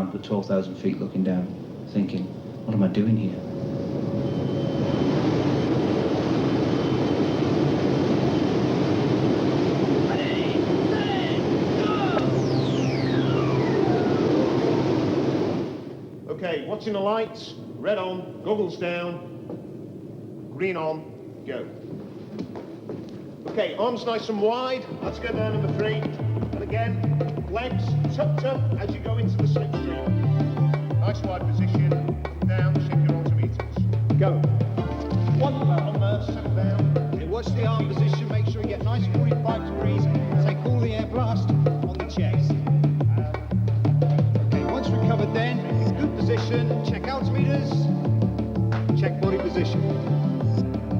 ramp at 12,000 feet looking down, thinking, what am I doing here? Okay, watching the lights, red on, goggles down, green on, go. Okay, arms nice and wide, let's go down number 3. And again, legs tucked up as you go into the slipstream. Nice wide position, down, check your altimeters. Go. 1 on there, settle down. Okay, watch the arm position, make sure you get nice 45 degrees, take all the air blast on the chest. Okay, once recovered then, good position, check altimeters, check body position.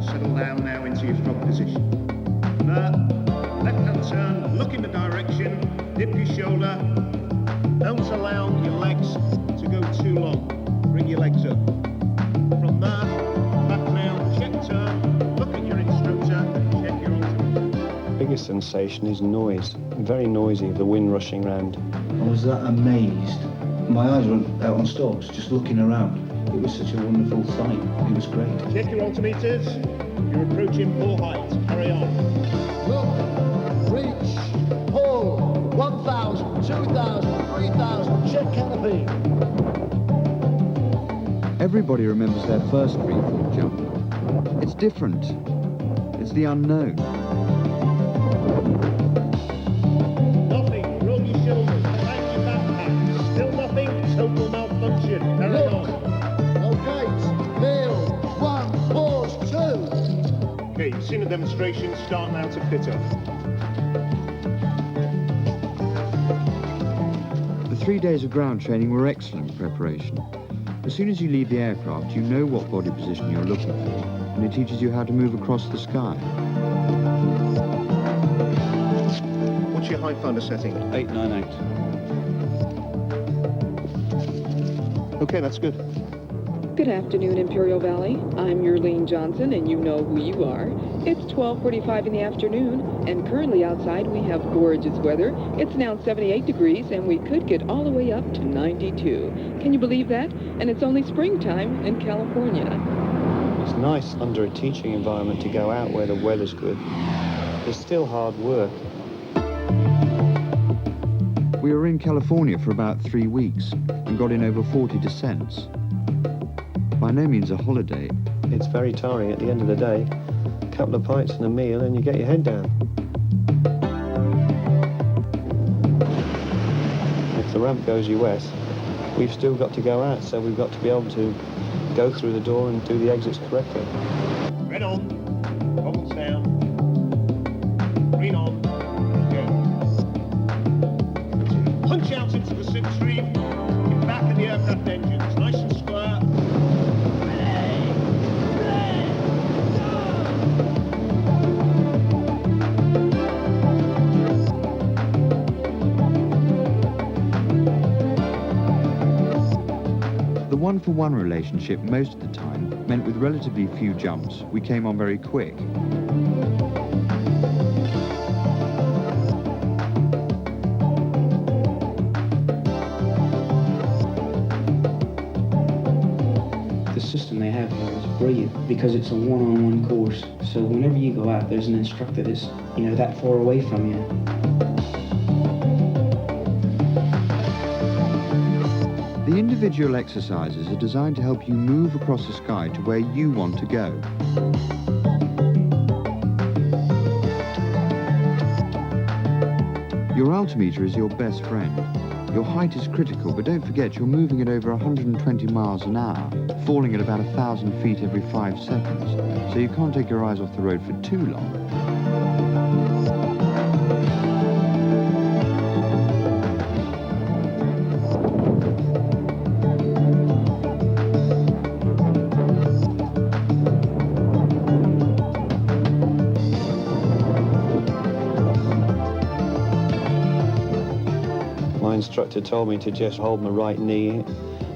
Settle down now into your front position. Left hand turn, look in the direction, dip your shoulder. Don't allow your legs to go too long. Bring your legs up. From there, back now, check turn, look at your instructor, check your altimeter. Biggest sensation is noise. Very noisy, the wind rushing round. I was that amazed. My eyes went out on stalks, just looking around. It was such a wonderful sight. It was great. Check your altimeters. You're approaching full height. Carry on. Look, reach, pull, 1,000, 2,000, 3,000, check canopy. Everybody remembers their first freefall jump. It's different. It's the unknown. Nothing. Roll your shoulders. Back your backpack. Still nothing. Total malfunction. Carry on. Locate, kneel, 1, pause, 2. Okay, you've seen the demonstration. Start now to fit up. The 3 days of ground training were excellent preparation. As soon as you leave the aircraft, you know what body position you're looking for, and it teaches you how to move across the sky. What's your height finder setting? 898. Okay, that's good. Good afternoon, Imperial Valley. I'm Yerlene Johnson, and you know who you are. It's 12:45 in the afternoon, and currently outside we have gorgeous weather. It's now 78 degrees, and we could get all the way up to 92. Can you believe that? And it's only springtime in California. It's nice under a teaching environment to go out where the weather's good. It's still hard work. We were in California for about 3 weeks and got in over 40 descents. By no means a holiday. It's very tiring at the end of the day. A couple of pints and a meal and you get your head down. If the ramp goes you west, we've still got to go out, so we've got to be able to go through the door and do the exits correctly. Red on, goggles down, green on, go. Punch out into the slipstream, get back at the aircraft engines, nice and square. The one-for-one relationship most of the time meant with relatively few jumps, we came on very quick. The system they have here is brilliant because it's a one-on-one course. So whenever you go out, there's an instructor that's, that far away from you. The individual exercises are designed to help you move across the sky to where you want to go. Your altimeter is your best friend. Your height is critical, but don't forget you're moving at over 120 miles an hour, falling at about 1,000 feet every 5 seconds, so you can't take your eyes off the road for too long. My instructor told me to just hold my right knee,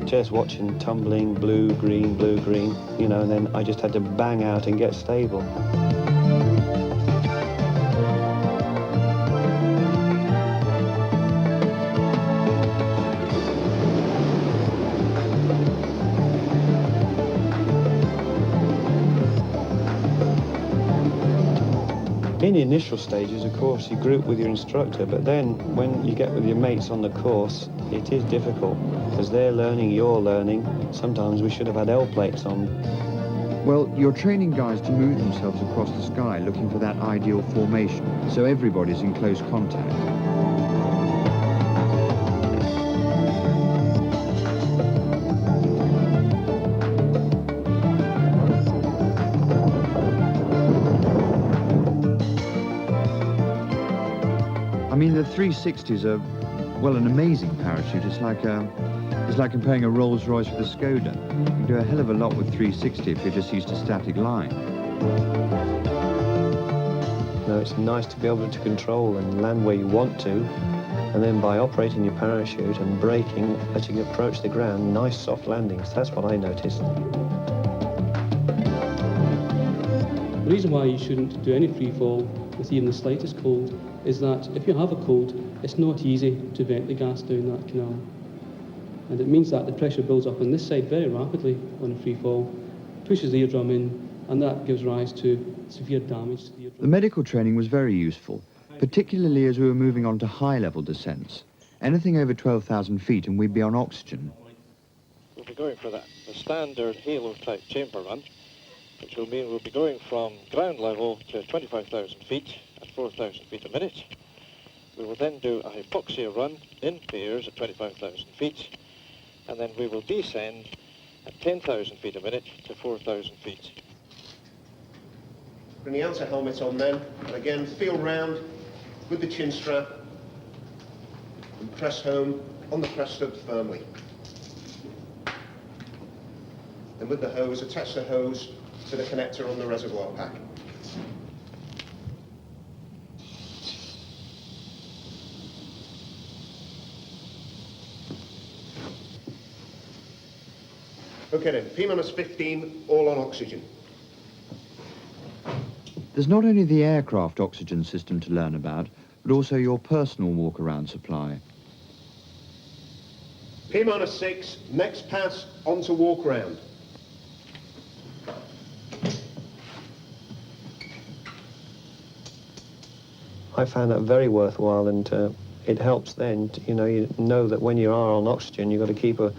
just watching tumbling, blue, green, and then I just had to bang out and get stable. In the initial stages, of course, you group with your instructor, but then when you get with your mates on the course, it is difficult because they're learning, you're learning. Sometimes we should have had L plates on. Well, you're training guys to move themselves across the sky looking for that ideal formation, so everybody's in close contact. I mean, the 360s are, well, an amazing parachute. It's like comparing a Rolls-Royce with a Skoda. You can do a hell of a lot with 360 if you're just used to static line. No, it's nice to be able to control and land where you want to, and then by operating your parachute and braking, letting it approach the ground, nice soft landings. That's what I noticed. The reason why you shouldn't do any free fall with even the slightest cold is that if you have a cold, it's not easy to vent the gas down that canal. And it means that the pressure builds up on this side very rapidly on a free fall, pushes the eardrum in, and that gives rise to severe damage to the eardrum. The medical training was very useful, particularly as we were moving on to high-level descents. Anything over 12,000 feet and we'd be on oxygen. We'll be going for the standard halo-type chamber run, which will mean we'll be going from ground level to 25,000 feet at 4,000 feet a minute. We will then do a hypoxia run in pairs at 25,000 feet, and then we will descend at 10,000 feet a minute to 4,000 feet. Bring the outer helmet on then, and again feel round with the chin strap and press home on the press stud firmly. And with the hose, attach the hose to the connector on the reservoir pack. Okay then, P-15, all on oxygen. There's not only the aircraft oxygen system to learn about, but also your personal walk-around supply. P-6, next pass onto walk round. I found that very worthwhile, and it helps then, you know that when you are on oxygen, you've got to keep an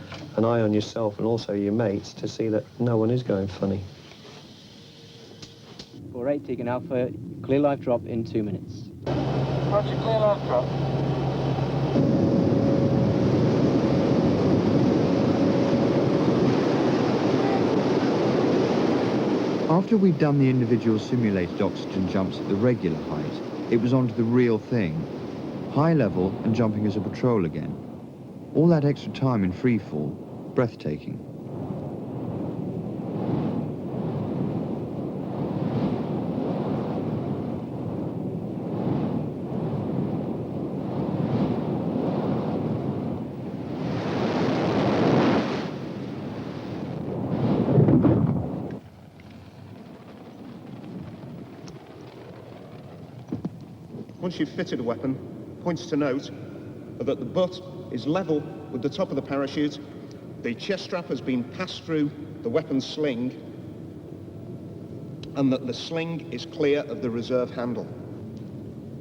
eye on yourself and also your mates to see that no one is going funny. 48, taking Alpha, clear live drop in 2 minutes. Roger, clear live drop. After we'd done the individual simulated oxygen jumps at the regular height, it was on to the real thing. High level and jumping as a patrol again. All that extra time in free fall, breathtaking. Once you've fitted a weapon, points to note are that the butt is level with the top of the parachute, the chest strap has been passed through the weapon sling, and that the sling is clear of the reserve handle.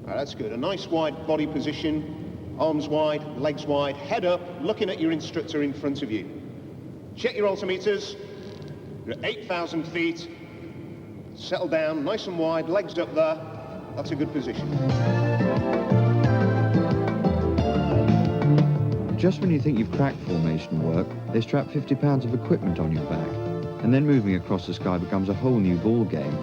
That's good. A nice wide body position, arms wide, legs wide, head up, looking at your instructor in front of you. Check your altimeters. You're at 8,000 feet. Settle down, nice and wide, legs up there. That's a good position. Just when you think you've cracked formation work, they strap 50 pounds of equipment on your back, and then moving across the sky becomes a whole new ball game.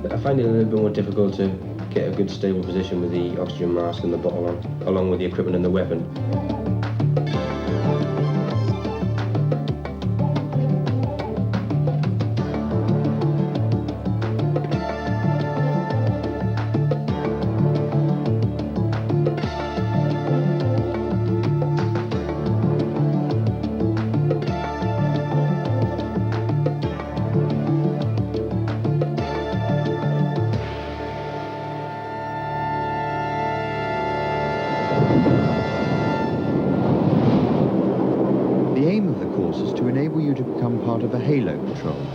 I find it a little bit more difficult to get a good stable position with the oxygen mask and the bottle on, along with the equipment and the weapon. courses to enable you to become part of a halo patrol,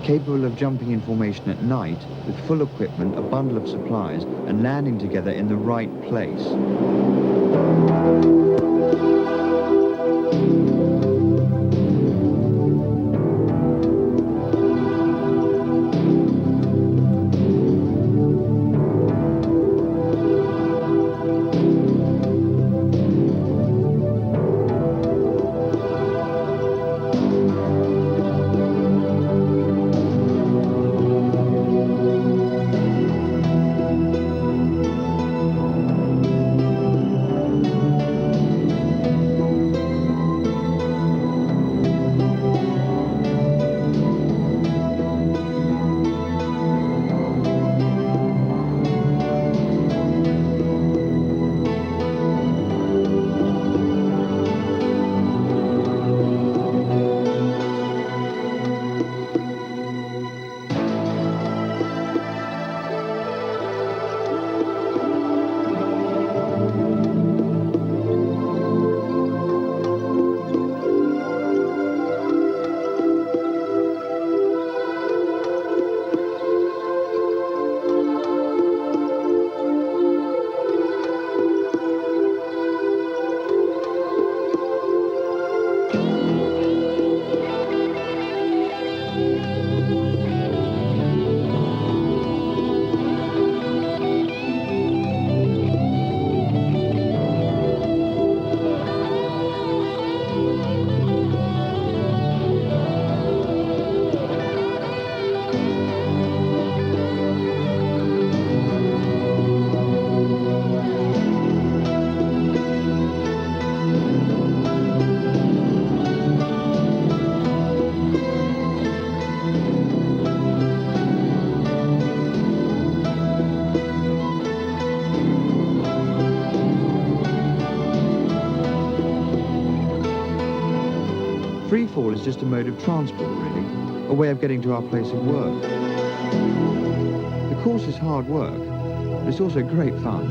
capable of jumping in formation at night with full equipment, a bundle of supplies, and landing together in the right place. Freefall is just a mode of transport, really, a way of getting to our place of work. The course is hard work, but it's also great fun.